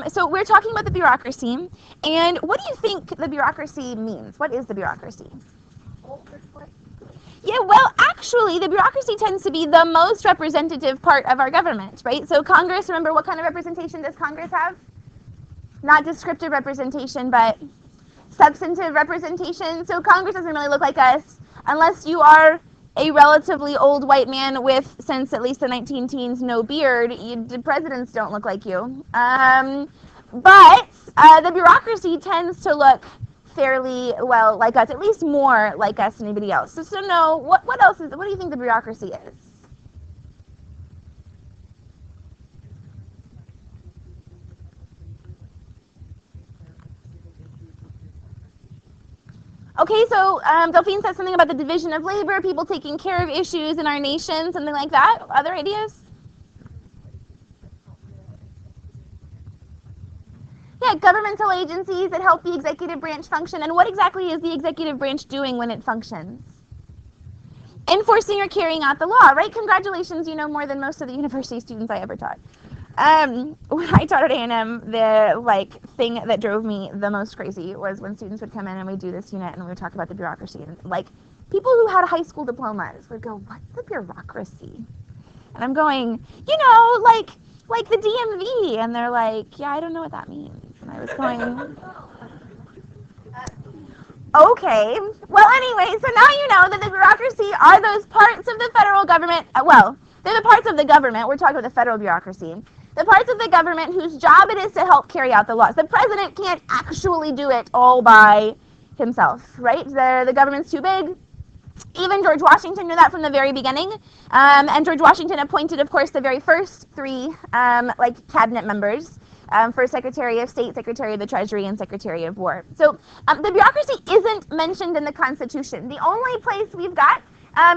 So we're talking about the bureaucracy, and what do you think the bureaucracy means? What is the bureaucracy? Yeah, well, actually, the bureaucracy tends to be the most representative part of our government, right? So Congress, remember, what kind of representation does Congress have? Not descriptive representation, but substantive representation. So Congress doesn't really look like us unless you are a relatively old white man with, since at least the 19 teens, no beard. The presidents don't look like you. But the bureaucracy tends to look fairly well like us, at least more like us than anybody else. So no, what else is? What do you think the bureaucracy is? Okay, so Delphine said something about the division of labor, people taking care of issues in our nation, something like that. Other ideas? Yeah, governmental agencies that help the executive branch function. And what exactly is the executive branch doing when it functions? Enforcing or carrying out the law, right? Congratulations, you know more than most of the university students I ever taught. When I taught at A&M, the thing that drove me the most crazy was when students would come in and we'd do this unit and we would talk about the bureaucracy. And people who had high school diplomas would go, "What's the bureaucracy?" And I'm going, like the DMV. And they're like, "Yeah, I don't know what that means." And I was going, okay. Well, anyway, so now you know that the bureaucracy are those parts of the federal government. Well, they're the parts of the government. We're talking about the federal bureaucracy. The parts of the government whose job it is to help carry out the laws. The president can't actually do it all by himself, right? The government's too big. Even George Washington knew that from the very beginning. And George Washington appointed, of course, the very first three cabinet members. For Secretary of State, Secretary of the Treasury, and Secretary of War. So the bureaucracy isn't mentioned in the Constitution. The only place we've got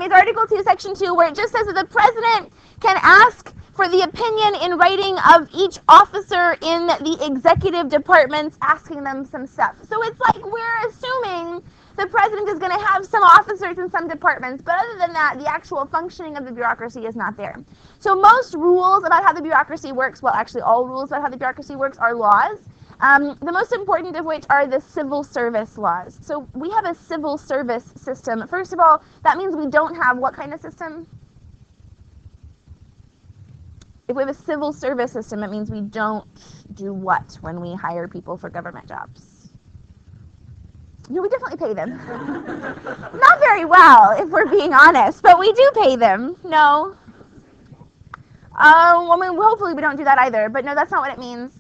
is Article 2, Section 2, where it just says that the president can ask for the opinion in writing of each officer in the executive departments, asking them some stuff. So it's like we're assuming the president is going to have some officers in some departments, but other than that, the actual functioning of the bureaucracy is not there. So most rules about how the bureaucracy works, well, actually all rules about how the bureaucracy works are laws, the most important of which are the civil service laws. So we have a civil service system. First of all, that means we don't have what kind of system? If we have a civil service system, it means we don't do what when we hire people for government jobs? No, we definitely pay them. Not very well, if we're being honest, but we do pay them. No. I mean, hopefully we don't do that either, but no, that's not what it means.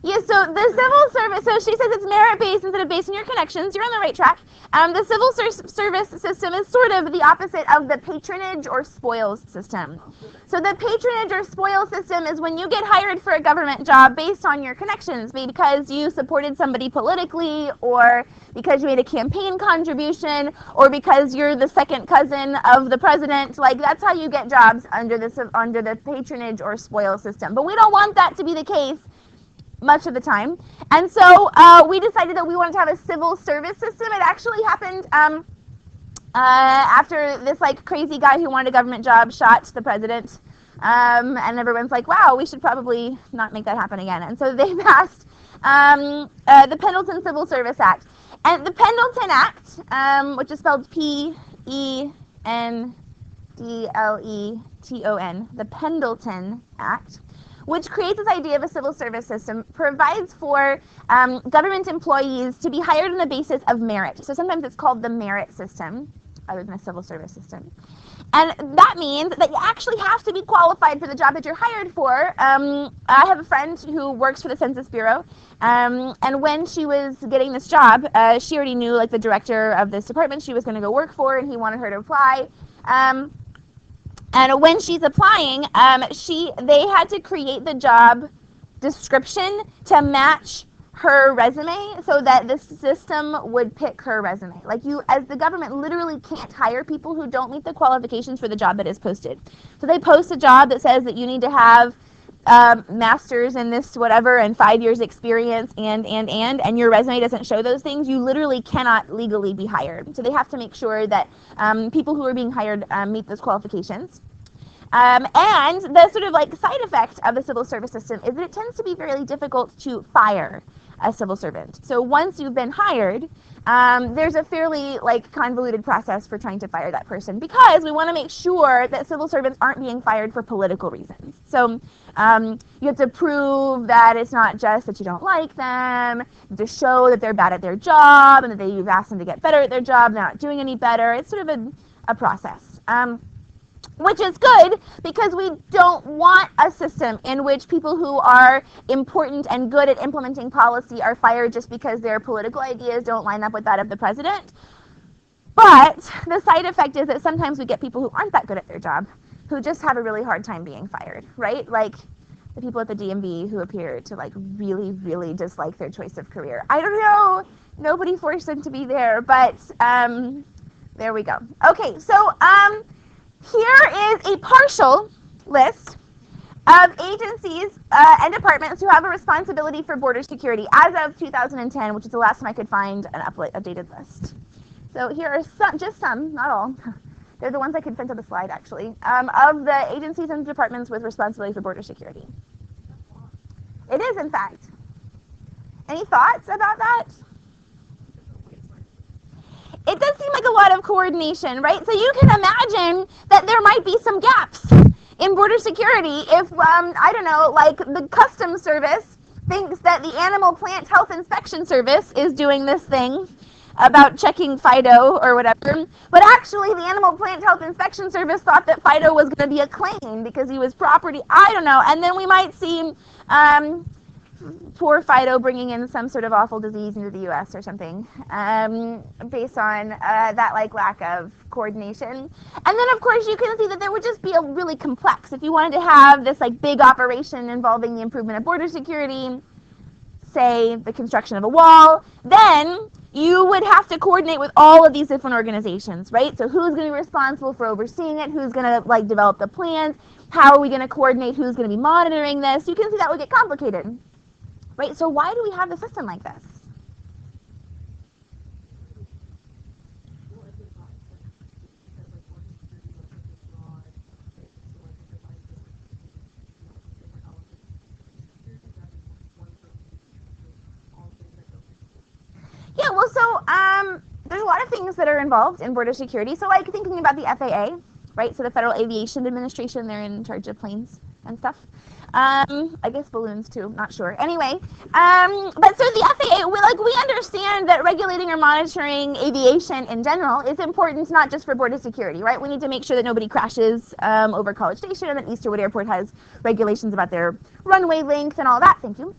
Yeah, so the civil service, so she says it's merit-based instead of based on your connections. You're on the right track. The civil service system is sort of the opposite of the patronage or spoils system. So the patronage or spoils system is when you get hired for a government job based on your connections, because you supported somebody politically, or because you made a campaign contribution, or because you're the second cousin of the president. Like, that's how you get jobs under the patronage or spoils system. But we don't want that to be the case much of the time. And so we decided that we wanted to have a civil service system. It actually happened after this crazy guy who wanted a government job shot the president. And everyone's like, wow, we should probably not make that happen again. And so they passed the Pendleton Civil Service Act. And the Pendleton Act, which is spelled Pendleton, the Pendleton Act, which creates this idea of a civil service system, provides for government employees to be hired on the basis of merit. So sometimes it's called the merit system, other than a civil service system. And that means that you actually have to be qualified for the job that you're hired for. I have a friend who works for the Census Bureau, and when she was getting this job, she already knew the director of this department she was going to go work for, and he wanted her to apply. And when she's applying, they had to create the job description to match her resume so that the system would pick her resume. You, as the government, literally can't hire people who don't meet the qualifications for the job that is posted. So they post a job that says that you need to have master's in this whatever and 5 years experience and your resume doesn't show those things. You literally cannot legally be hired. So they have to make sure that people who are being hired meet those qualifications. And the sort of like side effect of the civil service system is that it tends to be really difficult to fire a civil servant. So once you've been hired, there's a fairly like convoluted process for trying to fire that person, because we want to make sure that civil servants aren't being fired for political reasons. So you have to prove that it's not just that you don't like them, you have to show that they're bad at their job and that you've asked them to get better at their job, they're not doing any better. It's sort of a process. Which is good, because we don't want a system in which people who are important and good at implementing policy are fired just because their political ideas don't line up with that of the president. But the side effect is that sometimes we get people who aren't that good at their job, who just have a really hard time being fired, right? Like the people at the DMV who appear to like really, really dislike their choice of career. I don't know, nobody forced them to be there, but there we go. Okay, so here is a partial list of agencies and departments who have a responsibility for border security as of 2010, which is the last time I could find an updated list. So here are some, not all. They're the ones I could print on the slide, actually, of the agencies and departments with responsibility for border security. It is, in fact. Any thoughts about that? It does seem like a lot of coordination, right? So you can imagine that there might be some gaps in border security if, I don't know, like the Customs Service thinks that the Animal Plant Health Inspection Service is doing this thing about checking FIDO or whatever, but actually the Animal Plant Health Inspection Service thought that FIDO was going to be a claim because he was property, I don't know, and then we might see poor Fido bringing in some sort of awful disease into the U.S. or something, based on that like lack of coordination. And then of course you can see that there would just be a really complex, if you wanted to have this like big operation involving the improvement of border security, say the construction of a wall, then you would have to coordinate with all of these different organizations, right? So who's going to be responsible for overseeing it? Who's going to like develop the plans? How are we going to coordinate who's going to be monitoring this? You can see that would get complicated. Right, so why do we have a system like this? Yeah, well, so there's a lot of things that are involved in border security. So like thinking about the FAA, right? So the Federal Aviation Administration, they're in charge of planes and stuff. I guess balloons too, not sure. Anyway, but so the FAA, we understand that regulating or monitoring aviation in general is important, not just for border security, right? We need to make sure that nobody crashes over College Station, and that Easterwood Airport has regulations about their runway length and all that. Thank you.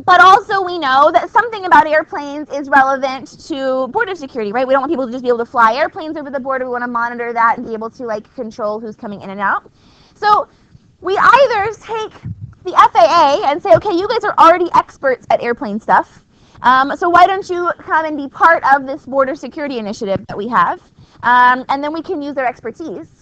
But also we know that something about airplanes is relevant to border security, right? We don't want people to just be able to fly airplanes over the border. We want to monitor that and be able to like control who's coming in and out. So we either take the FAA and say, okay, you guys are already experts at airplane stuff, so why don't you come and be part of this border security initiative that we have, and then we can use their expertise.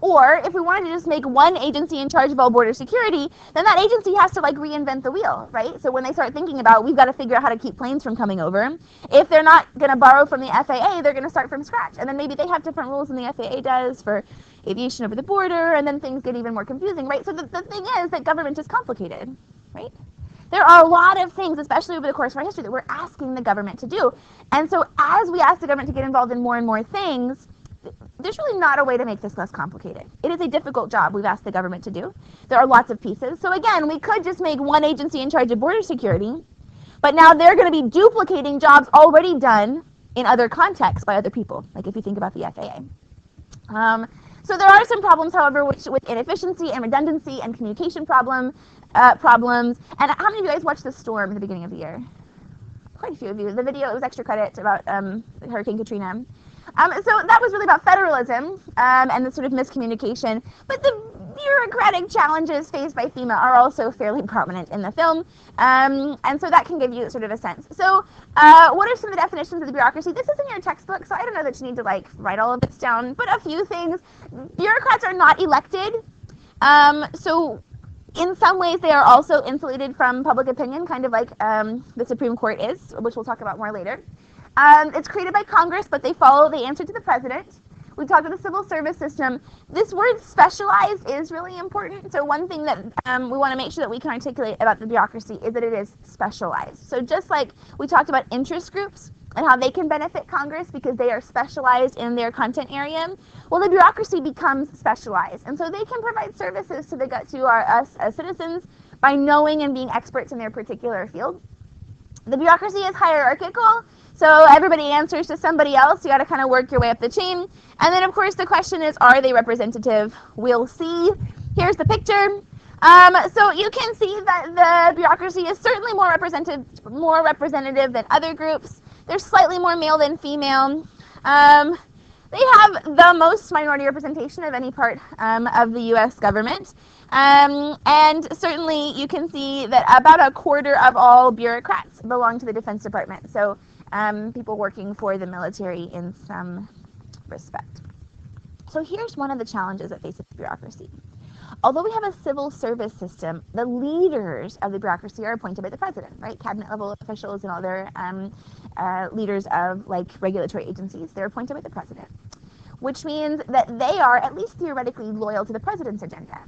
Or if we wanted to just make one agency in charge of all border security, then that agency has to like reinvent the wheel, right? So when they start thinking about, we've got to figure out how to keep planes from coming over, if they're not going to borrow from the FAA, they're going to start from scratch. And then maybe they have different rules than the FAA does for aviation over the border, and then things get even more confusing, right? So the thing is that government is complicated, right? There are a lot of things, especially over the course of our history, that we're asking the government to do. And so as we ask the government to get involved in more and more things, there's really not a way to make this less complicated. It is a difficult job we've asked the government to do. There are lots of pieces. So again, we could just make one agency in charge of border security, but now they're going to be duplicating jobs already done in other contexts by other people, like if you think about the FAA. So there are some problems, however, with inefficiency and redundancy and communication problems. And how many of you guys watched The Storm at the beginning of the year? Quite a few of you. The video, it was extra credit about Hurricane Katrina. So that was really about federalism and the sort of miscommunication. But the bureaucratic challenges faced by FEMA are also fairly prominent in the film. And so that can give you sort of a sense. So what are some of the definitions of the bureaucracy? This is in your textbook, so I don't know that you need to like write all of this down. But a few things. Bureaucrats are not elected. So in some ways they are also insulated from public opinion, kind of like the Supreme Court is, which we'll talk about more later. It's created by Congress, but they answer to the president. We talked about the civil service system. This word specialized is really important. So one thing that we want to make sure that we can articulate about the bureaucracy is that it is specialized. So just like we talked about interest groups and how they can benefit Congress because they are specialized in their content area, well, the bureaucracy becomes specialized. And so they can provide services to us as citizens by knowing and being experts in their particular field. The bureaucracy is hierarchical, so everybody answers to somebody else. You got to kind of work your way up the chain. And then, of course, the question is, are they representative? We'll see. Here's the picture. So you can see that the bureaucracy is certainly more representative than other groups. They're slightly more male than female. They have the most minority representation of any part of the U.S. government. And certainly you can see that about a quarter of all bureaucrats belong to the Defense Department. So people working for the military in some respect. So here's one of the challenges that faces bureaucracy. Although we have a civil service system, the leaders of the bureaucracy are appointed by the president, right? Cabinet level officials and other leaders of like regulatory agencies, they're appointed by the president, which means that they are at least theoretically loyal to the president's agenda.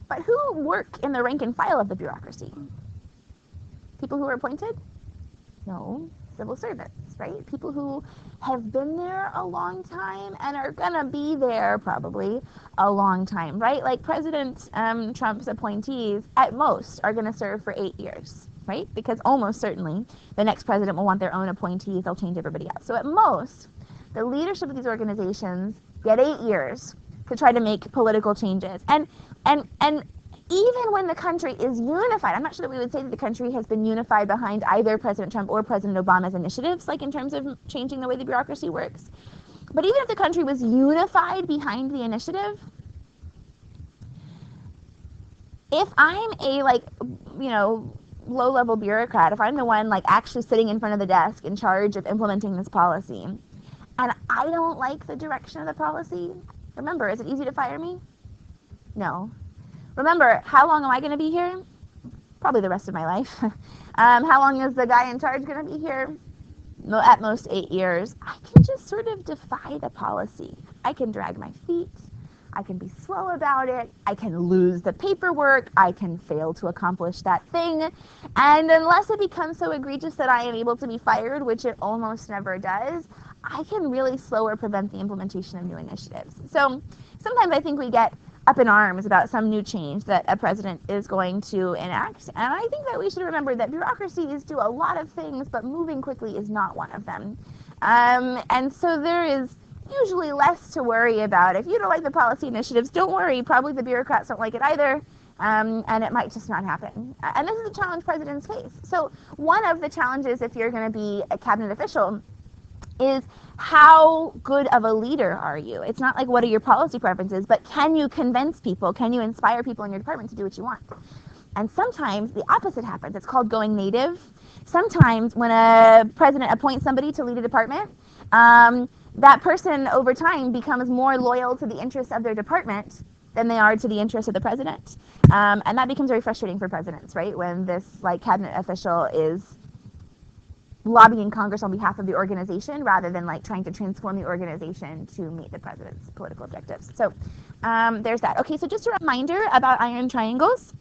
But who work in the rank and file of the bureaucracy? People who are appointed? No, civil servants, right? People who have been there a long time and are gonna be there probably a long time, right? Like President Trump's appointees at most are gonna serve for 8 years, right? Because almost certainly the next president will want their own appointees, they'll change everybody else. So at most, the leadership of these organizations get 8 years to try to make political changes. And even when the country is unified, I'm not sure that we would say that the country has been unified behind either President Trump or President Obama's initiatives, like in terms of changing the way the bureaucracy works. But even if the country was unified behind the initiative, if I'm a low-level bureaucrat, if I'm the one like actually sitting in front of the desk in charge of implementing this policy, and I don't like the direction of the policy, remember, is it easy to fire me? No. Remember, how long am I going to be here? Probably the rest of my life. How long is the guy in charge going to be here? At most 8 years. I can just sort of defy the policy. I can drag my feet. I can be slow about it. I can lose the paperwork. I can fail to accomplish that thing. And unless it becomes so egregious that I am able to be fired, which it almost never does, I can really slow or prevent the implementation of new initiatives. So sometimes I think we get up in arms about some new change that a president is going to enact. And I think that we should remember that bureaucracies do a lot of things, but moving quickly is not one of them. And so there is usually less to worry about. If you don't like the policy initiatives, don't worry. Probably the bureaucrats don't like it either. And it might just not happen. And this is a challenge presidents face. So one of the challenges if you're going to be a cabinet official is how good of a leader are you? It's not like what are your policy preferences, but can you convince people, can you inspire people in your department to do what you want? And sometimes the opposite happens. It's called going native. Sometimes when a president appoints somebody to lead a department, that person over time becomes more loyal to the interests of their department than they are to the interests of the president. And that becomes very frustrating for presidents, right? When this cabinet official is lobbying Congress on behalf of the organization rather than trying to transform the organization to meet the president's political objectives. So there's that. Okay, so just a reminder about iron triangles.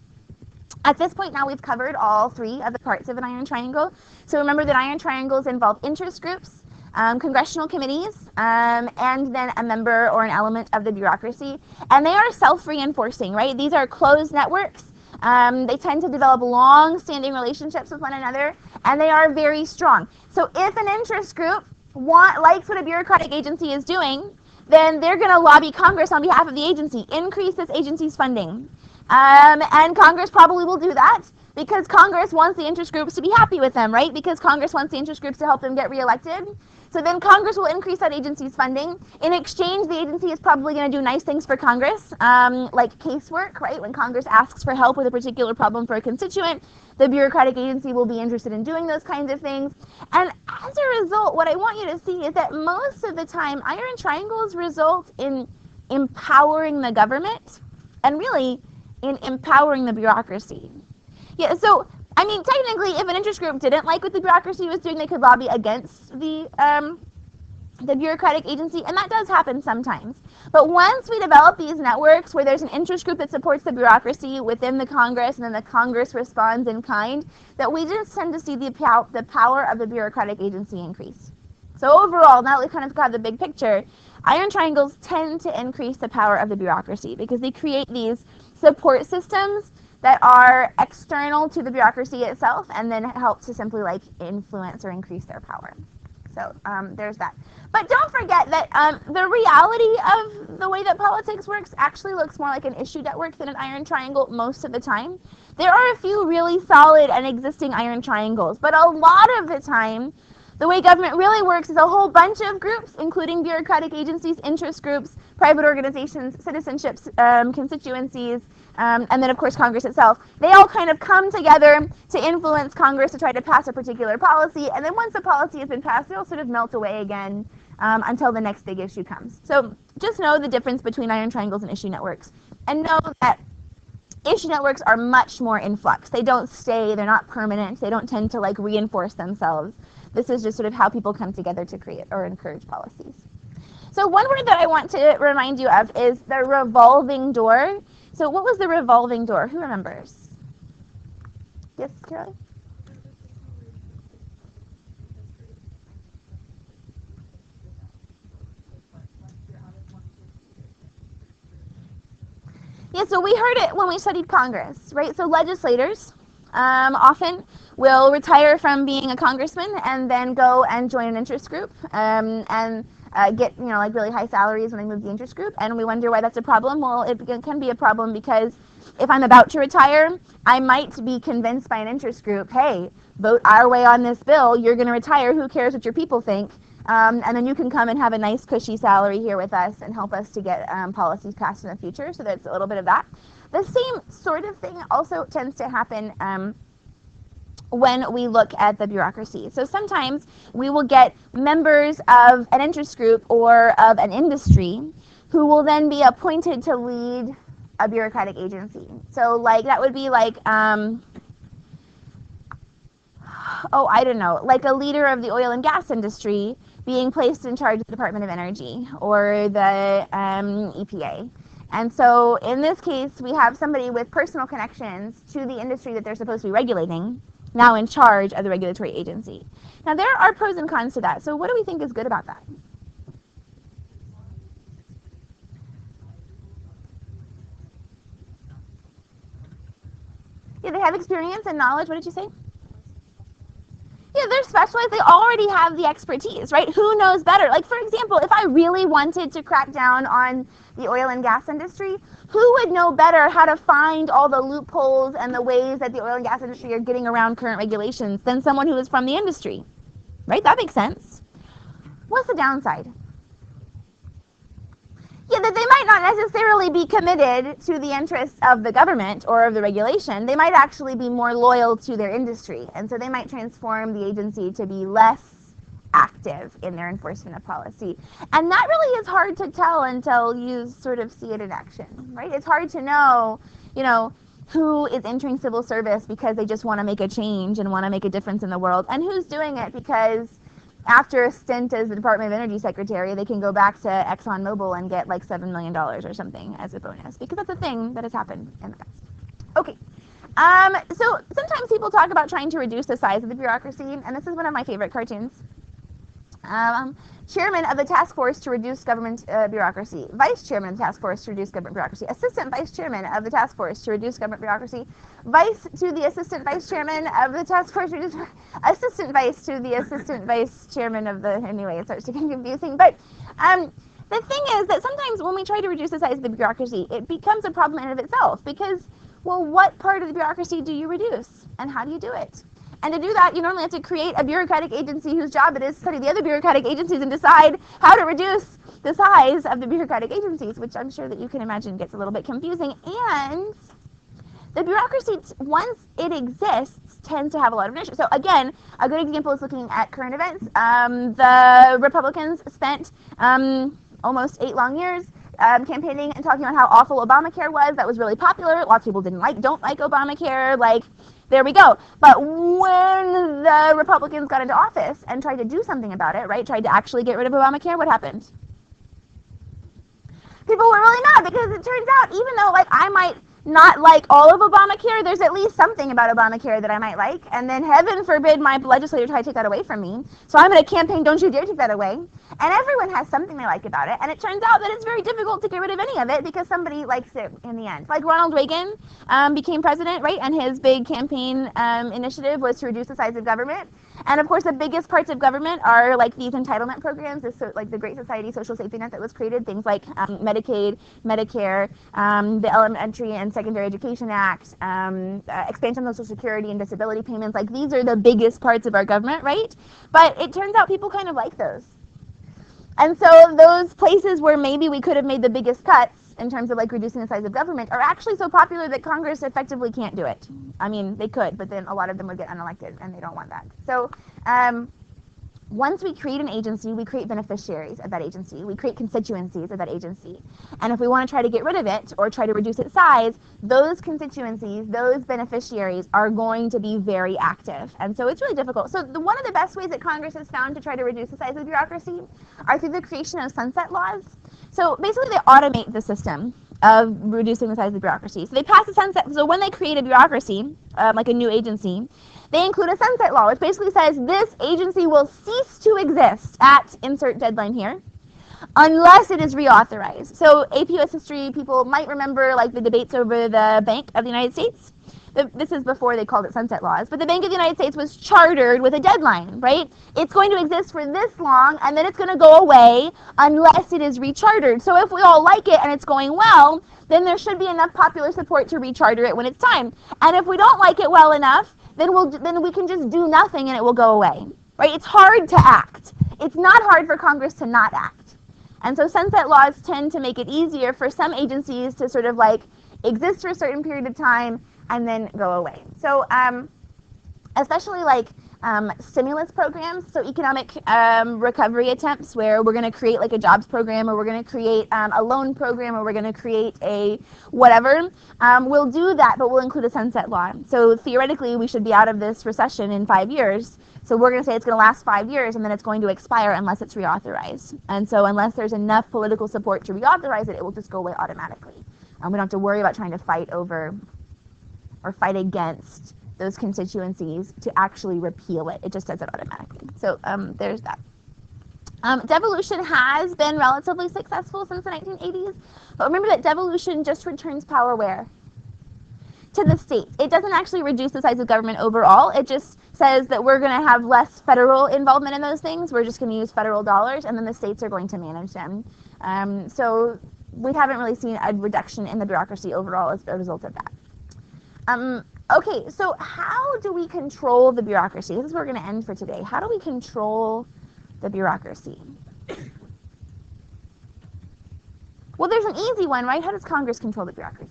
At this point now we've covered all 3 of the parts of an iron triangle. So remember that iron triangles involve interest groups, congressional committees, and then a member or an element of the bureaucracy. And they are self-reinforcing, right? These are closed networks. They tend to develop long-standing relationships with one another, and they are very strong. So if an interest group likes what a bureaucratic agency is doing, then they're going to lobby Congress on behalf of the agency, increase this agency's funding. And Congress probably will do that because Congress wants the interest groups to be happy with them, right? Because Congress wants the interest groups to help them get reelected. So then Congress will increase that agency's funding. In exchange, the agency is probably going to do nice things for Congress, like casework, right? When Congress asks for help with a particular problem for a constituent, the bureaucratic agency will be interested in doing those kinds of things. And as a result, what I want you to see is that most of the time, iron triangles result in empowering the government and really in empowering the bureaucracy. Yeah, so I mean, technically, if an interest group didn't like what the bureaucracy was doing, they could lobby against the the bureaucratic agency, and that does happen sometimes. But once we develop these networks where there's an interest group that supports the bureaucracy within the Congress, and then the Congress responds in kind, that we just tend to see the power of the bureaucratic agency increase. So overall, now that we've kind of got the big picture, iron triangles tend to increase the power of the bureaucracy because they create these support systems that are external to the bureaucracy itself and then help to simply like influence or increase their power. So there's that. But don't forget that the reality of the way that politics works actually looks more like an issue network than an iron triangle most of the time. There are a few really solid and existing iron triangles, but a lot of the time, the way government really works is a whole bunch of groups, including bureaucratic agencies, interest groups, private organizations, citizenships, constituencies, and then of course Congress itself. They all kind of come together to influence Congress to try to pass a particular policy, and then once the policy has been passed, they'll sort of melt away again until the next big issue comes. So just know the difference between iron triangles and issue networks, and know that issue networks are much more in flux. They don't stay, they're not permanent, they don't tend to like reinforce themselves. This is just sort of how people come together to create or encourage policies. So one word that I want to remind you of is the revolving door. So what was the revolving door? Who remembers? Yes, Caroline? Yeah, so we heard it when we studied Congress, right? So legislators often will retire from being a congressman and then go and join an interest group and get like really high salaries when they move the interest group, and we wonder why that's a problem. Well, it can be a problem because if I'm about to retire, I might be convinced by an interest group, hey, vote our way on this bill, you're going to retire, who cares what your people think, and then you can come and have a nice cushy salary here with us and help us to get policies passed in the future. So that's a little bit of that. The same sort of thing also tends to happen when we look at the bureaucracy. So sometimes we will get members of an interest group or of an industry who will then be appointed to lead a bureaucratic agency. So like that would be like, I don't know, like a leader of the oil and gas industry being placed in charge of the Department of Energy or the EPA. And so in this case, we have somebody with personal connections to the industry that they're supposed to be regulating, now in charge of the regulatory agency. Now there are pros and cons to that. So what do we think is good about that? Yeah, they have experience and knowledge. What did you say? Yeah, they're specialized. They already have the expertise, right? Who knows better? Like, for example, if I really wanted to crack down on the oil and gas industry, who would know better how to find all the loopholes and the ways that the oil and gas industry are getting around current regulations than someone who is from the industry, right? That makes sense. What's the downside? Yeah, that they might not necessarily be committed to the interests of the government or of the regulation. They might actually be more loyal to their industry, and so they might transform the agency to be less active in their enforcement of policy. And that really is hard to tell until you sort of see it in action, right? It's hard to know, who is entering civil service because they just want to make a change and want to make a difference in the world, and who's doing it because after a stint as the Department of Energy Secretary, they can go back to ExxonMobil and get like $7 million or something as a bonus, because that's a thing that has happened in the past. Okay, so sometimes people talk about trying to reduce the size of the bureaucracy, and this is one of my favorite cartoons. Chairman of the task force to reduce government bureaucracy, vice chairman of the task force to reduce government bureaucracy, assistant vice chairman of the task force to reduce government bureaucracy, vice to the assistant vice chairman of the task force to reduce, assistant vice to the assistant vice chairman of the, anyway, it starts to get confusing. But the thing is that sometimes when we try to reduce the size of the bureaucracy, it becomes a problem in and of itself, because, well, what part of the bureaucracy do you reduce, and how do you do it? And to do that, you normally have to create a bureaucratic agency whose job it is to study the other bureaucratic agencies and decide how to reduce the size of the bureaucratic agencies, which I'm sure that you can imagine gets a little bit confusing. And the bureaucracy, once it exists, tends to have a lot of inertia. So again, a good example is looking at current events. The Republicans spent almost 8 long years campaigning and talking about how awful Obamacare was. That was really popular. Lots of people don't like Obamacare. Like, There we go. But when the Republicans got into office and tried to do something about it, right, tried to actually get rid of Obamacare, what happened? People were really mad because it turns out, even though like I might not like all of Obamacare, there's at least something about Obamacare that I might like, and then heaven forbid my legislator try to take that away from me. So I'm going to campaign, don't you dare take that away. And everyone has something they like about it, and it turns out that it's very difficult to get rid of any of it because somebody likes it in the end. Like Ronald Reagan became president, right, and his big campaign initiative was to reduce the size of government. And of course, the biggest parts of government are like these entitlement programs, like the Great Society social safety net that was created, things like Medicaid, Medicare, the Elementary and Secondary Education Act, expansion of Social Security and disability payments. Like these are the biggest parts of our government, right? But it turns out people kind of like those. And so those places where maybe we could have made the biggest cuts in terms of like reducing the size of government are actually so popular that Congress effectively can't do it. I mean, they could, but then a lot of them would get unelected, and they don't want that. So once we create an agency, we create beneficiaries of that agency. We create constituencies of that agency. And if we want to try to get rid of it or try to reduce its size, those constituencies, those beneficiaries are going to be very active. And so it's really difficult. So one of the best ways that Congress has found to try to reduce the size of bureaucracy are through the creation of sunset laws. So basically they automate the system of reducing the size of the bureaucracy. So they pass a sunset, so when they create a bureaucracy, like a new agency, they include a sunset law, which basically says this agency will cease to exist at insert deadline here, unless it is reauthorized. So AP US history people might remember like the debates over the Bank of the United States. This is before they called it sunset laws, but the Bank of the United States was chartered with a deadline, right? It's going to exist for this long, and then it's going to go away unless it is rechartered. So if we all like it and it's going well, then there should be enough popular support to recharter it when it's time. And if we don't like it well enough, then we can just do nothing and it will go away, right? It's hard to act. It's not hard for Congress to not act. And so sunset laws tend to make it easier for some agencies to sort of like exist for a certain period of time and then go away. So especially like stimulus programs, so economic recovery attempts where we're going to create like a jobs program, or we're going to create a loan program, or we're going to create a whatever, we'll do that, but we'll include a sunset law. So theoretically, we should be out of this recession in 5 years. So we're going to say it's going to last 5 years, and then it's going to expire unless it's reauthorized. And so unless there's enough political support to reauthorize it, it will just go away automatically. We don't have to worry about trying to fight over or fight against those constituencies to actually repeal it. It just does it automatically. So there's that. Devolution has been relatively successful since the 1980s, but remember that devolution just returns power where? To the states. It doesn't actually reduce the size of government overall. It just says that we're going to have less federal involvement in those things. We're just going to use federal dollars, and then the states are going to manage them. So we haven't really seen a reduction in the bureaucracy overall as a result of that. Okay, so how do we control the bureaucracy? This is where we're going to end for today. How do we control the bureaucracy? Well, there's an easy one, right? How does Congress control the bureaucracy?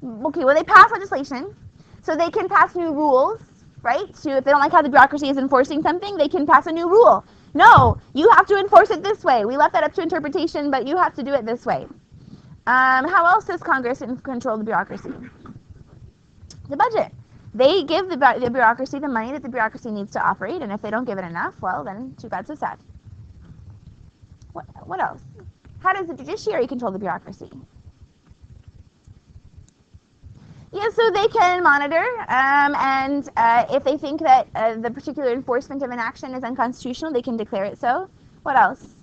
Okay, well, they pass legislation, so they can pass new rules, right? So if they don't like how the bureaucracy is enforcing something, they can pass a new rule. No, you have to enforce it this way. We left that up to interpretation, but you have to do it this way. How else does Congress control the bureaucracy? The budget. They give the bureaucracy the money that the bureaucracy needs to operate, and if they don't give it enough, well, then too bad, so sad. What else? How does the judiciary control the bureaucracy? Yeah, so they can monitor, and if they think that the particular enforcement of an action is unconstitutional, they can declare it so. What else?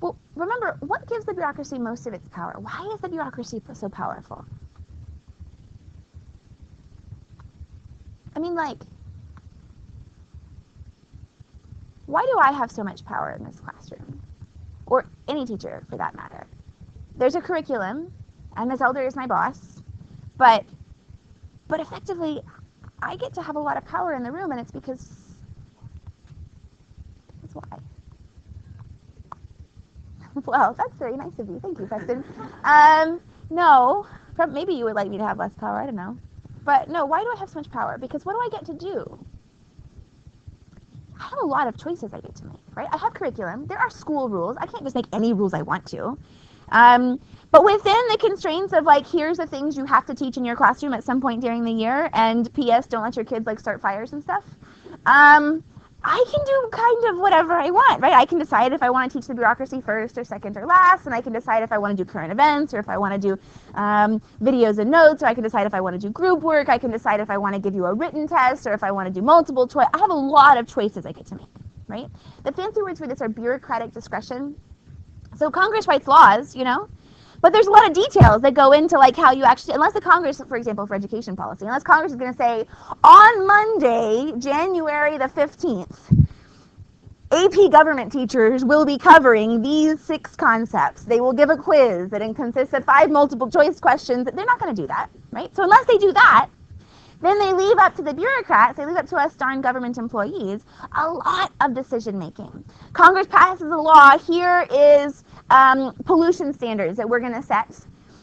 Well, remember, what gives the bureaucracy most of its power? Why is the bureaucracy so powerful? I mean, like, why do I have so much power in this classroom? Or any teacher, for that matter. There's a curriculum, and Ms. Elder is my boss, but effectively, I get to have a lot of power in the room, and it's because why? Well, that's very nice of you. Thank you, Preston. No, maybe you would like me to have less power, I don't know. But no, why do I have so much power? Because what do I get to do? I have a lot of choices I get to make, right? I have curriculum. There are school rules. I can't just make any rules I want to. But within the constraints of like, here's the things you have to teach in your classroom at some point during the year, and P.S. don't let your kids like start fires and stuff. I can do kind of whatever I want, right? I can decide if I want to teach the bureaucracy first or second or last, and I can decide if I want to do current events or if I want to do videos and notes, or I can decide if I want to do group work. I can decide if I want to give you a written test or if I want to do multiple choice. I have a lot of choices I get to make, right? The fancy words for this are bureaucratic discretion. So Congress writes laws, you know, but there's a lot of details that go into like how you actually, unless the Congress, for example, for education policy, unless Congress is going to say, on Monday, January the 15th, AP government teachers will be covering these 6 concepts. They will give a quiz that consists of 5 multiple choice questions. They're not going to do that, right? So unless they do that, then they leave up to the bureaucrats, they leave up to us darn government employees, a lot of decision making. Congress passes a law, here is pollution standards that we're going to set.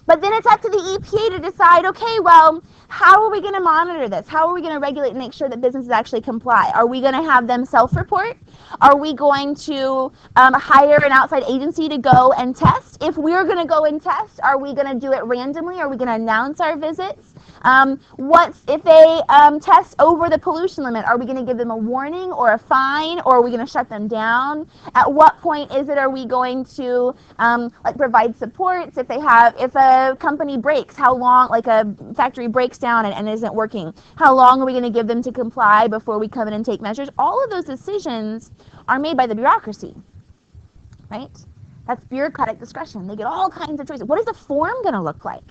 But then it's up to the EPA to decide, okay, well, how are we going to monitor this? How are we going to regulate and make sure that businesses actually comply? Are we going to have them self-report? Are we going to hire an outside agency to go and test? If we're going to go and test, are we going to do it randomly? Are we going to announce our visits? If they test over the pollution limit, are we going to give them a warning or a fine, or are we going to shut them down? At what point are we going to like provide supports if a company breaks? How long, like a factory breaks down and isn't working? How long are we going to give them to comply before we come in and take measures? All of those decisions are made by the bureaucracy, right? That's bureaucratic discretion. They get all kinds of choices. What is the form going to look like?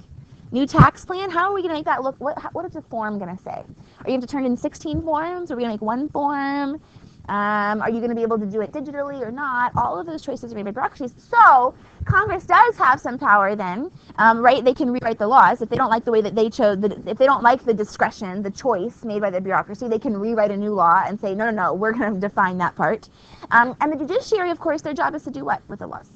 New tax plan, how are we going to make that look? What is the form going to say? Are you going to turn in 16 forms? Are we going to make 1 form? Are you going to be able to do it digitally or not? All of those choices are made by bureaucracies. So Congress does have some power then, right? They can rewrite the laws. If they don't like the way that they chose, if they don't like the discretion, the choice made by the bureaucracy, they can rewrite a new law and say, no, we're going to define that part. And the judiciary, of course, their job is to do what with the laws?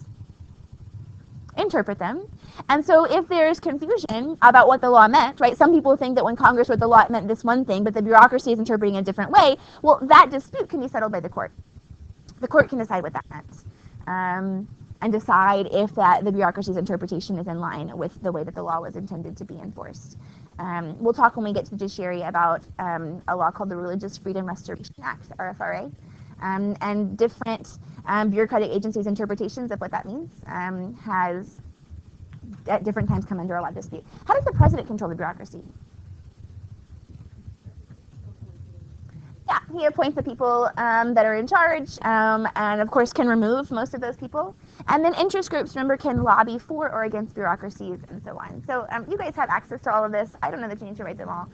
Interpret them. And so if there's confusion about what the law meant, right, some people think that when Congress wrote the law it meant this one thing, but the bureaucracy is interpreting it a different way, well, that dispute can be settled by the court. The court can decide what that meant and decide if the bureaucracy's interpretation is in line with the way that the law was intended to be enforced. We'll talk when we get to the judiciary about a law called the Religious Freedom Restoration Act, RFRA, and different bureaucratic agencies' interpretations of what that means has at different times come under a lot of dispute. How does the president control the bureaucracy? Yeah, he appoints the people that are in charge and of course can remove most of those people. And then interest groups, remember, can lobby for or against bureaucracies and so on. So you guys have access to all of this. I don't know that you need to write them all.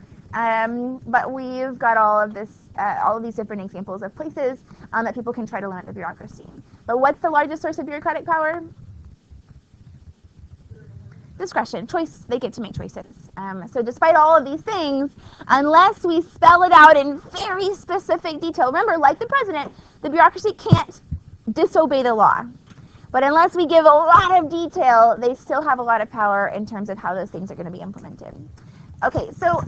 But we've got all of these different examples of places that people can try to limit the bureaucracy. But what's the largest source of bureaucratic power? Discretion, choice. They get to make choices. So despite all of these things, unless we spell it out in very specific detail, remember, like the president, the bureaucracy can't disobey the law. But unless we give a lot of detail, they still have a lot of power in terms of how those things are going to be implemented. Okay, so